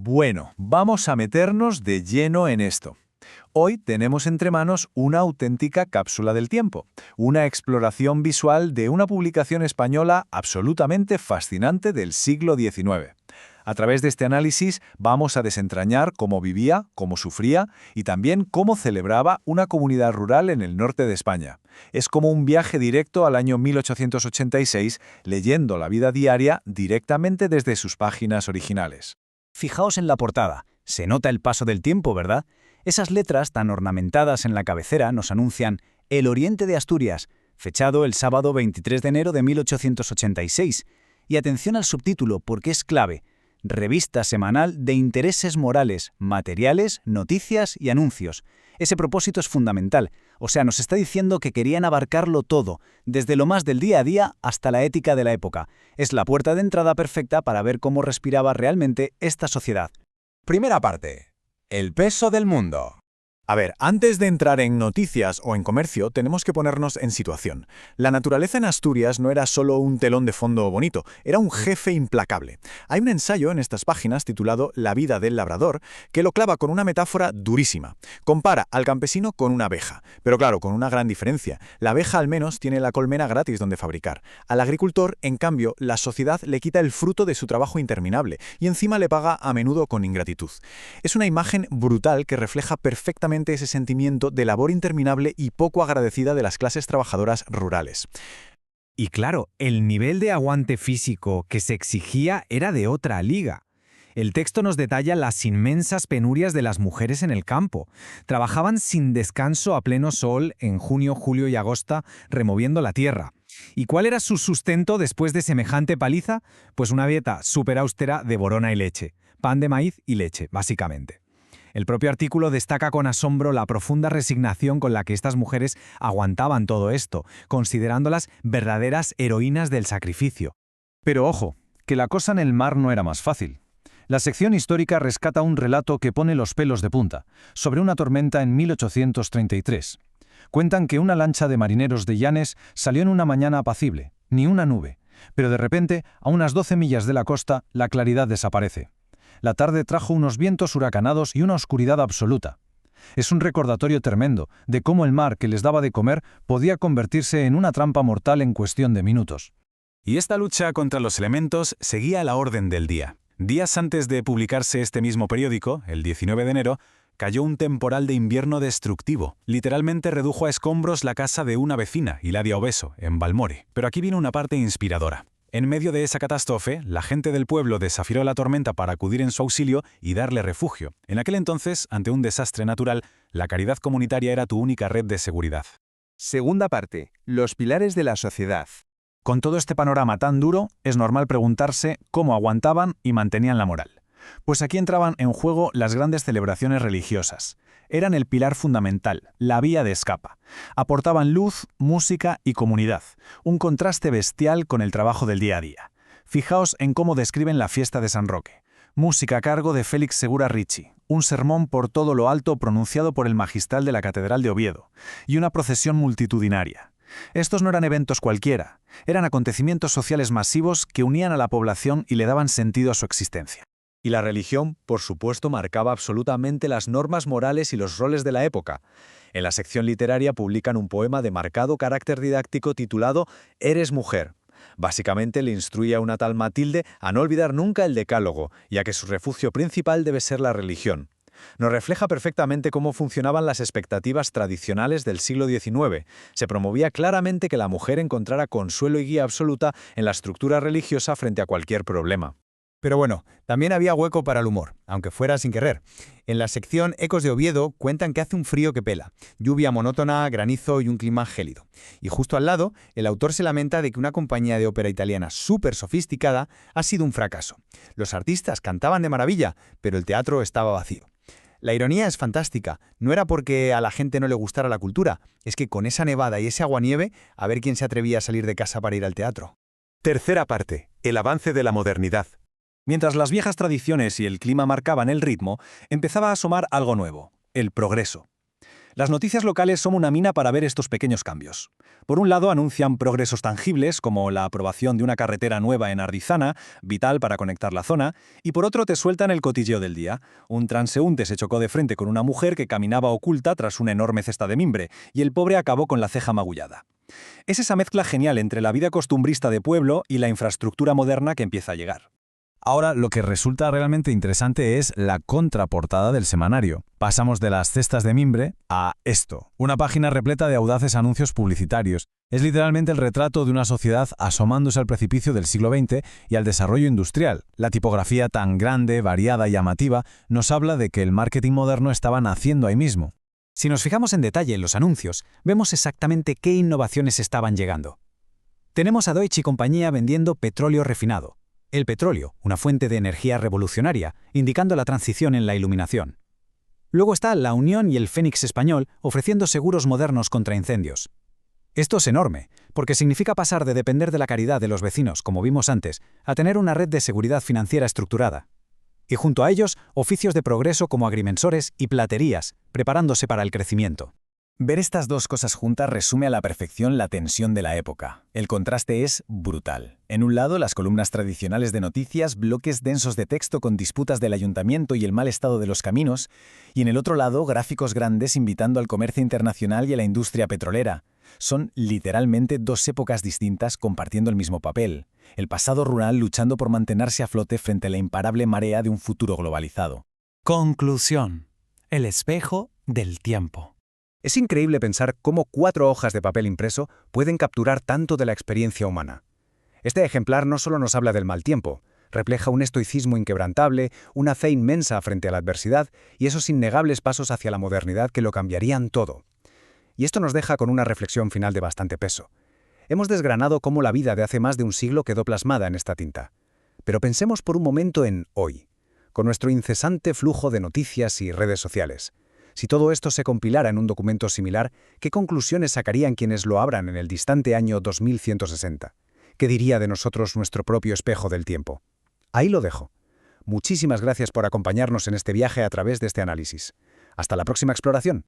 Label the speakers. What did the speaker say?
Speaker 1: Bueno, vamos a meternos de lleno en esto. Hoy tenemos entre manos una auténtica cápsula del tiempo, una exploración visual de una publicación española absolutamente fascinante del siglo XIX. A través de este análisis vamos a desentrañar cómo vivía, cómo sufría y también cómo celebraba una comunidad rural en el norte de España. Es como un viaje directo al año 1886, leyendo la vida diaria directamente desde sus páginas originales.
Speaker 2: Fijaos en la portada. Se nota el paso del tiempo, ¿verdad? Esas letras tan ornamentadas en la cabecera nos anuncian El Oriente de Asturias, fechado el sábado 23 de enero de 1886. Y atención al subtítulo, porque es clave. Revista semanal de intereses morales, materiales, noticias y anuncios. Ese propósito es fundamental. O sea, nos está diciendo que querían abarcarlo todo, desde lo más del día a día hasta la ética de la época. Es la puerta de entrada perfecta para ver cómo respiraba realmente esta sociedad.
Speaker 3: Primera parte. El peso del mundo.
Speaker 1: A ver, antes de entrar en noticias o en comercio, tenemos que ponernos en situación. La naturaleza en Asturias no era solo un telón de fondo bonito, era un jefe implacable. Hay un ensayo en estas páginas titulado La vida del labrador, que lo clava con una metáfora durísima. Compara al campesino con una abeja, pero claro, con una gran diferencia. La abeja al menos tiene la colmena gratis donde fabricar. Al agricultor, en cambio, la sociedad le quita el fruto de su trabajo interminable y encima le paga a menudo con ingratitud. Es una imagen brutal que refleja perfectamente ese sentimiento de labor interminable y poco agradecida de las clases trabajadoras rurales.
Speaker 4: Y claro, el nivel de aguante físico que se exigía era de otra liga. El texto nos detalla las inmensas penurias de las mujeres en el campo. Trabajaban sin descanso a pleno sol en junio, julio y agosto, removiendo la tierra. ¿Y cuál era su sustento después de semejante paliza? Pues una dieta súper austera de borona y leche. Pan de maíz y leche, básicamente. El propio artículo destaca con asombro la profunda resignación con la que estas mujeres aguantaban todo esto, considerándolas verdaderas heroínas del sacrificio.
Speaker 5: Pero ojo, que la cosa en el mar no era más fácil. La sección histórica rescata un relato que pone los pelos de punta, sobre una tormenta en 1833. Cuentan que una lancha de marineros de Llanes salió en una mañana apacible, ni una nube, pero de repente, a unas 12 millas de la costa, la claridad desaparece. La tarde trajo unos vientos huracanados y una oscuridad absoluta. Es un recordatorio tremendo de cómo el mar que les daba de comer podía convertirse en una trampa mortal en cuestión de minutos.
Speaker 2: Y esta lucha contra los elementos seguía a la orden del día. Días antes de publicarse este mismo periódico, el 19 de enero, cayó un temporal de invierno destructivo. Literalmente redujo a escombros la casa de una vecina, Hilaria Obeso, en Balmore. Pero aquí viene una parte inspiradora. En medio de esa catástrofe, la gente del pueblo desafió la tormenta para acudir en su auxilio y darle refugio. En aquel entonces, ante un desastre natural, la caridad comunitaria era tu única red de seguridad.
Speaker 3: Segunda parte. Los pilares de la sociedad.
Speaker 5: Con todo este panorama tan duro, es normal preguntarse cómo aguantaban y mantenían la moral. Pues aquí entraban en juego las grandes celebraciones religiosas. Eran el pilar fundamental, la vía de escape. Aportaban luz, música y comunidad, un contraste bestial con el trabajo del día a día. Fijaos en cómo describen la fiesta de San Roque. Música a cargo de Félix Segura Ricci, un sermón por todo lo alto pronunciado por el magistral de la Catedral de Oviedo, y una procesión multitudinaria. Estos no eran eventos cualquiera, eran acontecimientos sociales masivos que unían a la población y le daban sentido a su existencia.
Speaker 1: Y la religión, por supuesto, marcaba absolutamente las normas morales y los roles de la época. En la sección literaria publican un poema de marcado carácter didáctico titulado Eres mujer. Básicamente le instruye a una tal Matilde a no olvidar nunca el decálogo, ya que su refugio principal debe ser la religión. Nos refleja perfectamente cómo funcionaban las expectativas tradicionales del siglo XIX. Se promovía claramente que la mujer encontrara consuelo y guía absoluta en la estructura religiosa frente a cualquier problema.
Speaker 3: Pero bueno, también había hueco para el humor, aunque fuera sin querer. En la sección Ecos de Oviedo cuentan que hace un frío que pela, lluvia monótona, granizo y un clima gélido. Y justo al lado, el autor se lamenta de que una compañía de ópera italiana súper sofisticada ha sido un fracaso. Los artistas cantaban de maravilla, pero el teatro estaba vacío. La ironía es fantástica. No era porque a la gente no le gustara la cultura, es que con esa nevada y ese aguanieve, a ver quién se atrevía a salir de casa para ir al teatro.
Speaker 6: Tercera parte. El avance de la modernidad.
Speaker 5: Mientras las viejas tradiciones y el clima marcaban el ritmo, empezaba a asomar algo nuevo, el progreso. Las noticias locales son una mina para ver estos pequeños cambios. Por un lado, anuncian progresos tangibles, como la aprobación de una carretera nueva en Ardizana, vital para conectar la zona, y por otro te sueltan el cotilleo del día. Un transeúnte se chocó de frente con una mujer que caminaba oculta tras una enorme cesta de mimbre, y el pobre acabó con la ceja magullada. Es esa mezcla genial entre la vida costumbrista de pueblo y la infraestructura moderna que empieza a llegar.
Speaker 2: Ahora, lo que resulta realmente interesante es la contraportada del semanario. Pasamos de las cestas de mimbre a esto, una página repleta de audaces anuncios publicitarios. Es literalmente el retrato de una sociedad asomándose al precipicio del siglo XX y al desarrollo industrial. La tipografía tan grande, variada y llamativa nos habla de que el marketing moderno estaba naciendo ahí mismo.
Speaker 7: Si nos fijamos en detalle en los anuncios, vemos exactamente qué innovaciones estaban llegando. Tenemos a Deutsche y compañía vendiendo petróleo refinado. El petróleo, una fuente de energía revolucionaria, indicando la transición en la iluminación. Luego está la Unión y el Fénix español ofreciendo seguros modernos contra incendios. Esto es enorme, porque significa pasar de depender de la caridad de los vecinos, como vimos antes, a tener una red de seguridad financiera estructurada. Y junto a ellos, oficios de progreso como agrimensores y platerías, preparándose para el crecimiento.
Speaker 2: Ver estas dos cosas juntas resume a la perfección la tensión de la época. El contraste es brutal. En un lado, las columnas tradicionales de noticias, bloques densos de texto con disputas del ayuntamiento y el mal estado de los caminos, y en el otro lado, gráficos grandes invitando al comercio internacional y a la industria petrolera. Son literalmente dos épocas distintas compartiendo el mismo papel. El pasado rural luchando por mantenerse a flote frente a la imparable marea de un futuro globalizado.
Speaker 7: Conclusión. El espejo del tiempo.
Speaker 3: Es increíble pensar cómo 4 hojas de papel impreso pueden capturar tanto de la experiencia humana. Este ejemplar no solo nos habla del mal tiempo, refleja un estoicismo inquebrantable, una fe inmensa frente a la adversidad y esos innegables pasos hacia la modernidad que lo cambiarían todo. Y esto nos deja con una reflexión final de bastante peso. Hemos desgranado cómo la vida de hace más de un siglo quedó plasmada en esta tinta. Pero pensemos por un momento en hoy, con nuestro incesante flujo de noticias y redes sociales. Si todo esto se compilara en un documento similar, ¿qué conclusiones sacarían quienes lo abran en el distante año 2160? ¿Qué diría de nosotros nuestro propio espejo del tiempo? Ahí lo dejo. Muchísimas gracias por acompañarnos en este viaje a través de este análisis. Hasta la próxima exploración.